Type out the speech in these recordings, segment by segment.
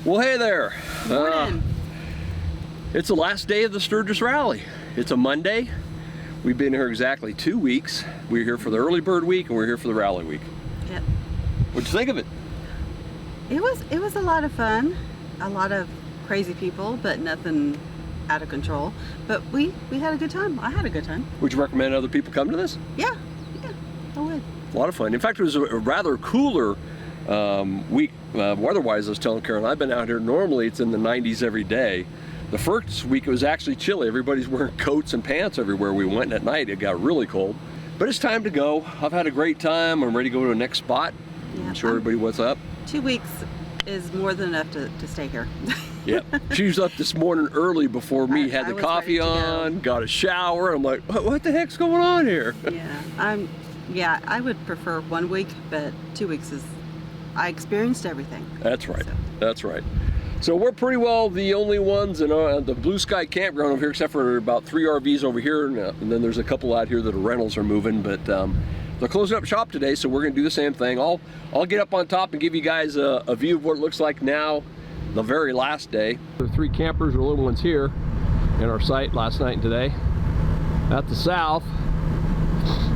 Well, hey there. Morning. It's the last day of the Sturgis rally. It's a Monday. We've been here exactly 2 weeks. We're here for the early bird week and we're here for the rally week. Yep. What'd you think of it? It was a lot of fun. A lot of crazy people, but nothing out of control. But we had a good time. I had a good time. Would you recommend other people come to this? Yeah, I would. A lot of fun. In fact, it was a rather cooler week weather-wise. I was telling Karen, I've been out here, normally it's in the 90s every day. The first week it was actually chilly. Everybody's wearing coats and pants everywhere we went, and at night it got really cold. But it's time to go. I've had a great time. I'm ready to go to the next spot. Yeah, Show everybody what's up. 2 weeks is more than enough to stay here. Yeah, she was up this morning early before me, had the coffee on, got a shower. I'm like, what the heck's going on here? Yeah, I would prefer 1 week, but 2 weeks is, I experienced everything. That's right, so. That's right. So we're pretty well the only ones in the Blue Sky campground over here, except for about 3 RVs over here, and then there's a couple out here that rentals are moving, but they're closing up shop today, so we're gonna do the same thing. I'll get up on top and give you guys a view of what it looks like now, the very last day. The 3 campers or little ones here in our site last night and today. At the south,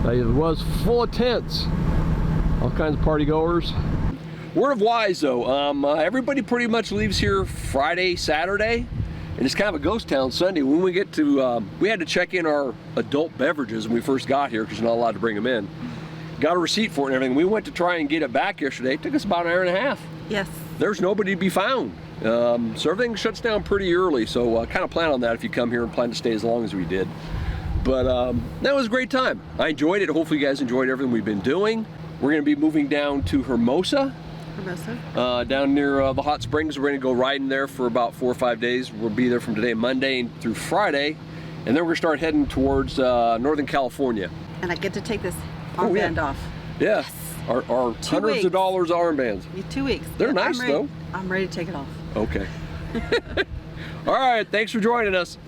it was full of tents, all kinds of party goers. Word of wise though, everybody pretty much leaves here Friday, Saturday, and it's kind of a ghost town Sunday. When we get to, we had to check in our adult beverages when we first got here because you're not allowed to bring them in. Got a receipt for it and everything. We went to try and get it back yesterday. It took us about an hour and a half. Yes. There's nobody to be found. So everything shuts down pretty early, so kind of plan on that if you come here and plan to stay as long as we did. But that was a great time. I enjoyed it. Hopefully you guys enjoyed everything we've been doing. We're going to be moving down to Hurmosa. Down near the hot springs. We're going to go riding there for about 4 or 5 days. We'll be there from today, Monday through Friday, and then we're going to start heading towards Northern California. And I get to take this armband off. Yeah, Yes. our hundreds of dollars armbands. 2 weeks. They're nice though. I'm ready to take it off. Okay. All right, thanks for joining us.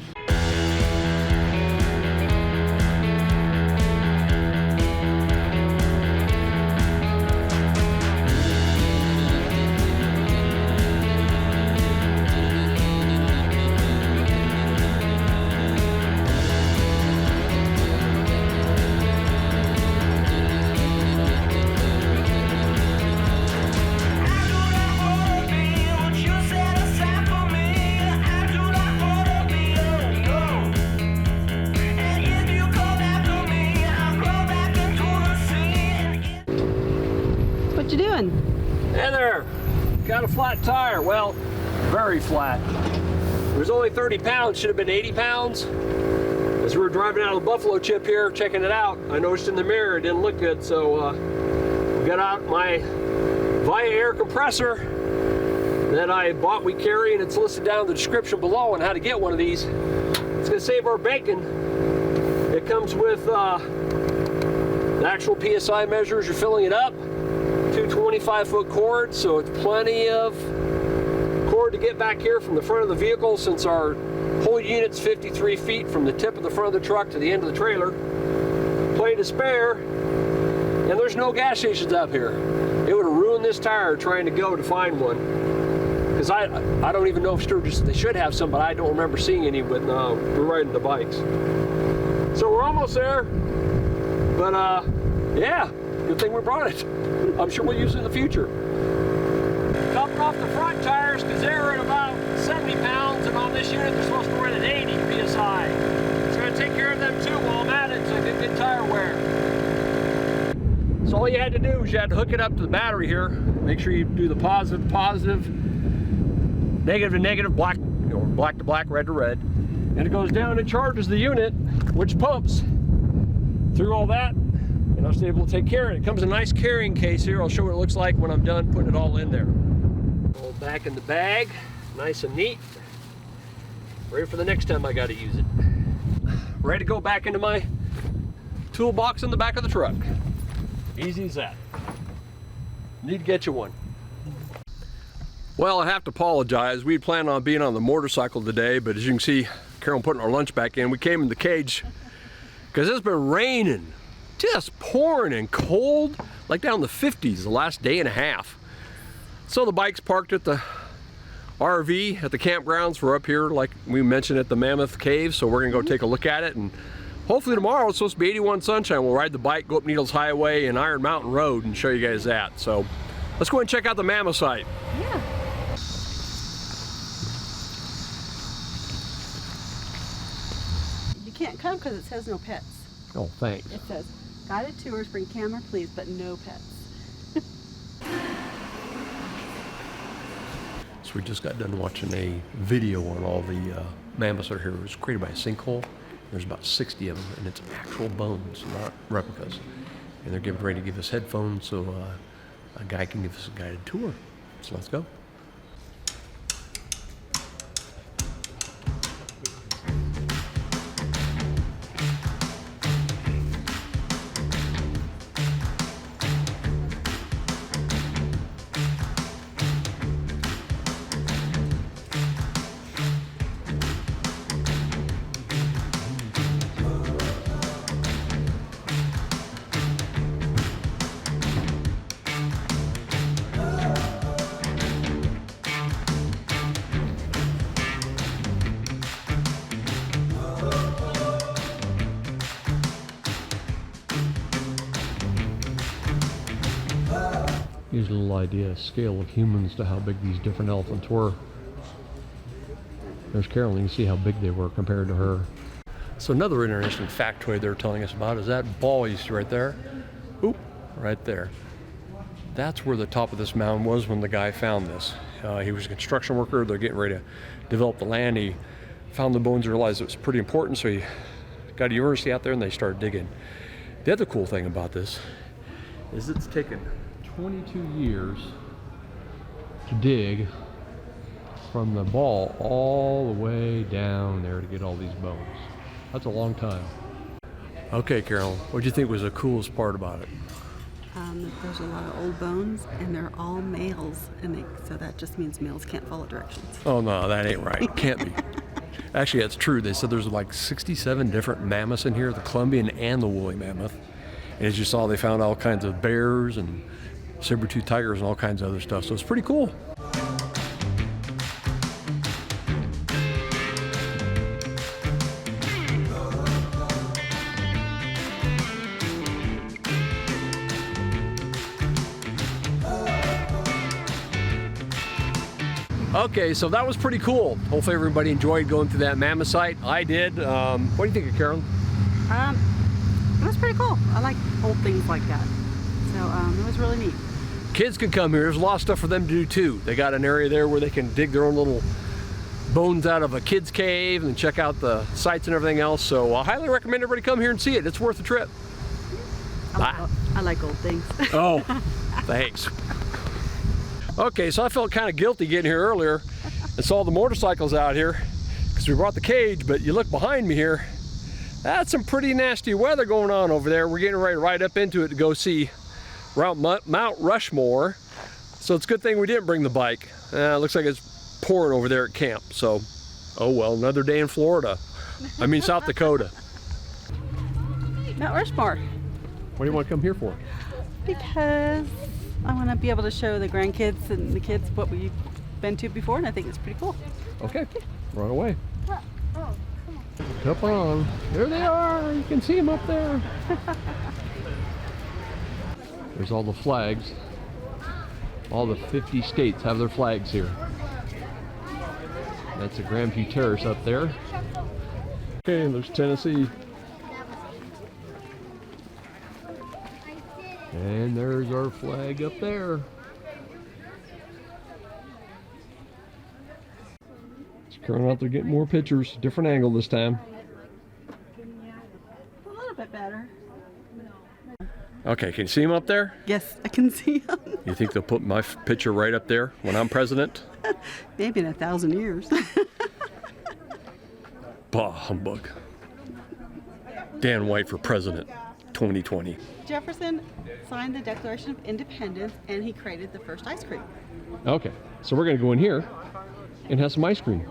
What you doing? Hey there, got a flat tire. Well, very flat. It was only 30 pounds, should have been 80 pounds. As we were driving out of the Buffalo Chip here, checking it out, I noticed in the mirror it didn't look good, so got out my VIAIR compressor that I bought, we carry, and it's listed down in the description below on how to get one of these. It's gonna save our bacon. It comes with the actual PSI measures, you're filling it up. 2 25-foot cords, so it's plenty of cord to get back here from the front of the vehicle since our whole unit's 53 feet from the tip of the front of the truck to the end of the trailer. Plenty to spare, and there's no gas stations up here. It would have ruined this tire trying to go to find one. Because I don't even know if Sturgis, they should have some, but I don't remember seeing any when we're riding the bikes. So we're almost there, but yeah, good thing we brought it. I'm sure we'll use it in the future. Topping off the front tires because they're at about 70 pounds, and on this unit they're supposed to run at 80 PSI. It's going to take care of them too while I'm at it so I get good tire wear. So all you had to do is you had to hook it up to the battery here. Make sure you do the positive, negative to negative, black, or black to black, red to red. And it goes down and charges the unit, which pumps through all that. And I was able to take care of it. It comes in a nice carrying case here. I'll show you what it looks like when I'm done putting it all in there. All back in the bag, nice and neat. Ready for the next time I got to use it. Ready to go back into my toolbox in the back of the truck. Easy as that. Need to get you one. Well, I have to apologize. We had planned on being on the motorcycle today, but as you can see, Carol putting our lunch back in. We came in the cage because it's been raining. Just pouring and cold, like down in the 50s the last day and a half. So the bike's parked at the RV at the campgrounds. We're up here, like we mentioned, at the Mammoth Cave, so we're gonna go take a look at it, and hopefully tomorrow it's supposed to be 81 sunshine. We'll ride the bike, go up Needles Highway and Iron Mountain Road and show you guys that. So let's go ahead and check out the Mammoth Site. Yeah. You can't come because it says no pets. Oh, thanks. It says guided tours, bring camera please, but no pets. So we just got done watching a video on all the mammoths that are here. It was created by a sinkhole. There's about 60 of them, and it's actual bones, not replicas. And they're getting ready to give us headphones so a guy can give us a guided tour. So let's go. Here's a little idea, a scale of humans to how big these different elephants were. There's Carolyn, you can see how big they were compared to her. So another interesting factoid they're telling us about is that ball you see right there. Oop, right there. That's where the top of this mountain was when the guy found this. He was a construction worker, they're getting ready to develop the land. He found the bones and realized it was pretty important, so he got a university out there and they started digging. The other cool thing about this is it's taken 22 years to dig from the ball all the way down there to get all these bones. That's a long time. Okay, Carol, what do you think was the coolest part about it? There's a lot of old bones, and they're all males, and so that just means males can't follow directions. Oh no, that ain't right. Can't be. Actually, that's true. They said there's like 67 different mammoths in here, the Columbian and the woolly mammoth. And as you saw, they found all kinds of bears and saber-toothed tigers and all kinds of other stuff. So it's pretty cool. Okay, so that was pretty cool. Hopefully everybody enjoyed going through that Mammoth Site. I did. What do you think of Carolyn? It was pretty cool. I like old things like that. So it was really neat. Kids can come here. There's a lot of stuff for them to do too. They got an area there where they can dig their own little bones out of a kid's cave and check out the sites and everything else. So I highly recommend everybody come here and see it. It's worth the trip. I like old things. Oh, thanks. Okay, so I felt kind of guilty getting here earlier and saw the motorcycles out here because we brought the cage, but you look behind me here, that's some pretty nasty weather going on over there. We're getting ready to ride up into it to go see Mt Rushmore. So it's a good thing we didn't bring the bike. Looks like it's pouring over there at camp. So, oh well, another day in Florida. I mean South Dakota. Mt Rushmore. What do you want to come here for? Because I want to be able to show the grandkids and the kids what we've been to before, and I think it's pretty cool. Okay, run away. Oh, come on. Jump on. There they are. You can see them up there. There's all the flags. All the 50 states have their flags here. That's the Grandview Terrace up there. Okay, and there's Tennessee. And there's our flag up there. It's currently out there getting more pictures. Different angle this time. A little bit better. Okay, can you see him up there? Yes, I can see them. You think they'll put my picture right up there when I'm president? Maybe in 1,000 years. Bah, humbug. Dan White for president, 2020. Jefferson signed the Declaration of Independence, and he created the first ice cream. Okay, so we're gonna go in here and have some ice cream.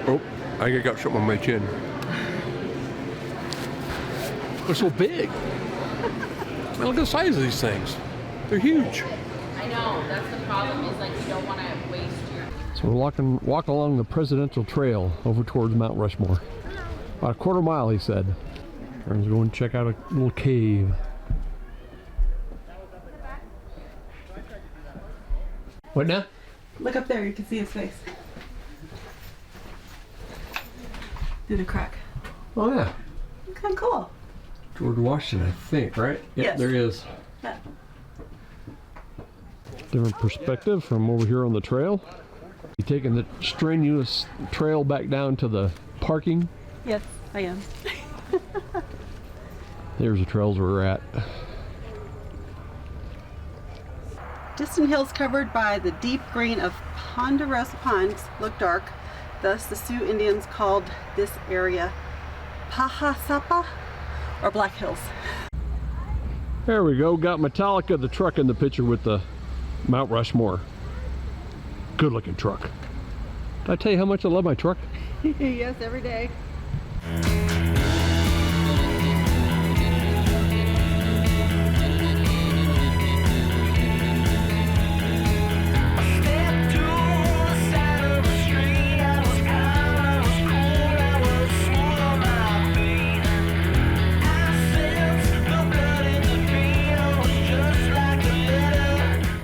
Oh, I got something on my chin. They're so big. Man, look at the size of these things. They're huge. I know, that's the problem, is like you don't want to waste your... So we're walk along the Presidential Trail over towards Mount Rushmore. About a quarter mile, he said. We're going to check out a little cave. What now? Look up there, you can see his face. Through the crack. Oh yeah. Kind of cool. George Washington, I think, right? Yep, Yes. there he is. Yeah. Different perspective from over here on the trail. You taking the strenuous trail back down to the parking. Yes, I am. There's the trails we're at. Distant hills covered by the deep green of ponderosa pines look dark. Thus, the Sioux Indians called this area Pahasapa, or Black Hills. There we go. Got Metallica, the truck, in the picture with the Mount Rushmore. Good looking truck. Did I tell you how much I love my truck? Yes, every day.